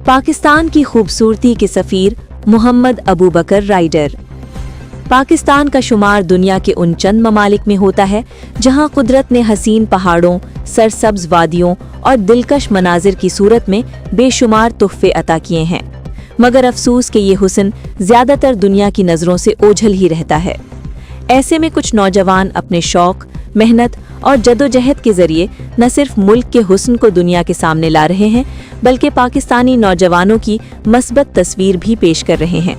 पाकिस्तान की खूबसूरती के सफ़ीर मोहम्मद अबू बकर राइडर। पाकिस्तान का शुमार दुनिया के उन चंद ममालिक में होता है जहां कुदरत ने हसीन पहाड़ों, सरसब्ज वादियों और दिलकश मनाजिर की सूरत में बेशुमार तोहफे अता किए हैं, मगर अफसोस कि ये हुस्न ज़्यादातर दुनिया की नज़रों से ओझल ही रहता है। ऐसे में कुछ नौजवान अपने शौक़, मेहनत और जदोजहद के ज़रिए न सिर्फ मुल्क के हुस्न को दुनिया के सामने ला रहे हैं, बल्कि पाकिस्तानी नौजवानों की मस्बत तस्वीर भी पेश कर रहे हैं।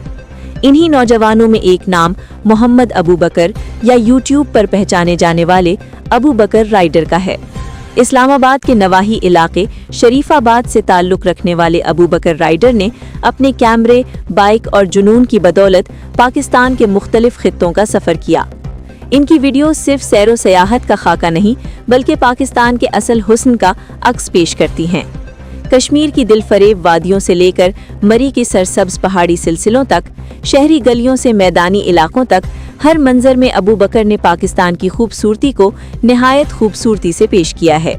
इन्हीं नौजवानों में एक नाम मोहम्मद अबू बकर या यूट्यूब पर पहचाने जाने वाले अबू बकर राइडर का है। इस्लामाबाद के नवाही इलाके शरीफाबाद से ताल्लुक़ रखने वाले अबू बकर राइडर ने अपने कैमरे, बाइक और जुनून की बदौलत पाकिस्तान के मुख्तलिफ खित्तों का सफ़र किया। इनकी वीडियो सिर्फ सैरो सयाहत का खाका नहीं, बल्कि पाकिस्तान के असल हुस्न का अक्स पेश करती हैं। कश्मीर की दिलफरेब वादियों से लेकर मरी की सरसब्ज पहाड़ी सिलसिलों तक, शहरी गलियों से मैदानी इलाकों तक, हर मंजर में अबू बकर ने पाकिस्तान की खूबसूरती को निहायत खूबसूरती से पेश किया है।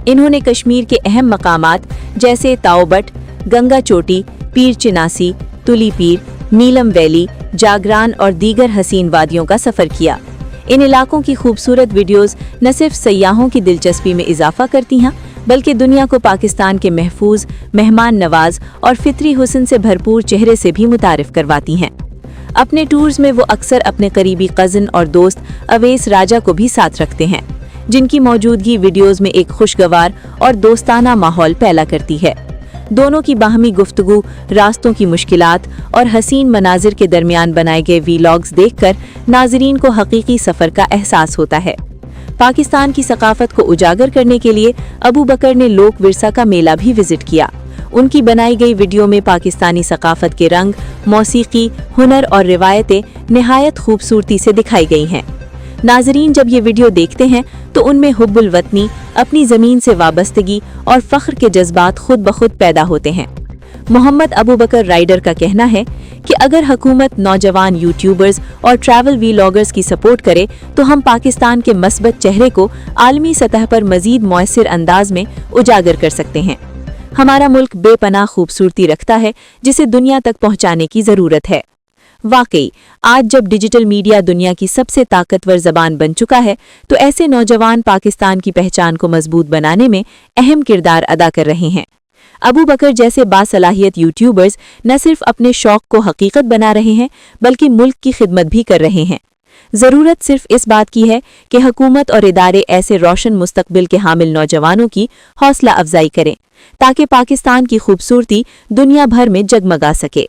इन्होंने कश्मीर के अहम मकामात जैसे ताओबट, गंगा चोटी, पीर चिनासी, तुली पीर, नीलम वैली, जागरान और दीगर हसीन वादियों का सफ़र किया। इन इलाकों की खूबसूरत वीडियोस न सिर्फ सयाहों की दिलचस्पी में इजाफा करती हैं, बल्कि दुनिया को पाकिस्तान के महफूज, मेहमान नवाज और फितरी हुस्न से भरपूर चेहरे से भी मुतारिफ करवाती हैं। अपने टूर्स में वो अक्सर अपने करीबी कज़न और दोस्त अवैस राजा को भी साथ रखते हैं, जिनकी मौजूदगी वीडियोस में एक खुशगवार और दोस्ताना माहौल पैदा करती है। दोनों की बाहमी गुफ्तगू, रास्तों की मुश्किलात और हसीन मनाजिर के दरमियान बनाए गए वीलॉग्स देखकर नाजरीन को हकीकी सफ़र का एहसास होता है। पाकिस्तान की सकाफत को उजागर करने के लिए अबू बकर ने लोक विरसा का मेला भी विजिट किया। उनकी बनाई गई वीडियो में पाकिस्तानी सकाफत के रंग, मौसीकी, हुनर और रिवायतें निहायत खूबसूरती से दिखाई गई हैं। नाजरीन जब ये वीडियो देखते हैं तो उनमें हुब्बुल वतनी, अपनी ज़मीन से वाबस्तगी और फ़ख्र के जज्बात खुद ब खुद पैदा होते हैं। मोहम्मद अबू बकर राइडर का कहना है कि अगर हुकूमत नौजवान यूट्यूबर्स और ट्रैवल वीलॉगर्स की सपोर्ट करे तो हम पाकिस्तान के मस्बत चेहरे को आलमी सतह पर मज़ीद मौसर अंदाज में उजागर कर सकते हैं। हमारा मुल्क बेपनाह खूबसूरती रखता है जिसे दुनिया तक पहुँचाने की ज़रूरत है। वाकई आज जब डिजिटल मीडिया दुनिया की सबसे ताकतवर ज़बान बन चुका है, तो ऐसे नौजवान पाकिस्तान की पहचान को मजबूत बनाने में अहम किरदार अदा कर रहे हैं। अबू बकर जैसे बासलाहियत यूट्यूबर्स न सिर्फ अपने शौक़ को हकीकत बना रहे हैं, बल्कि मुल्क की खिदमत भी कर रहे हैं। ज़रूरत सिर्फ इस बात की है कि हुकूमत और इदारे ऐसे रोशन मुस्तकबिल के हामिल नौजवानों की हौसला अफजाई करें, ताकि पाकिस्तान की खूबसूरती दुनिया भर में जगमगा सके।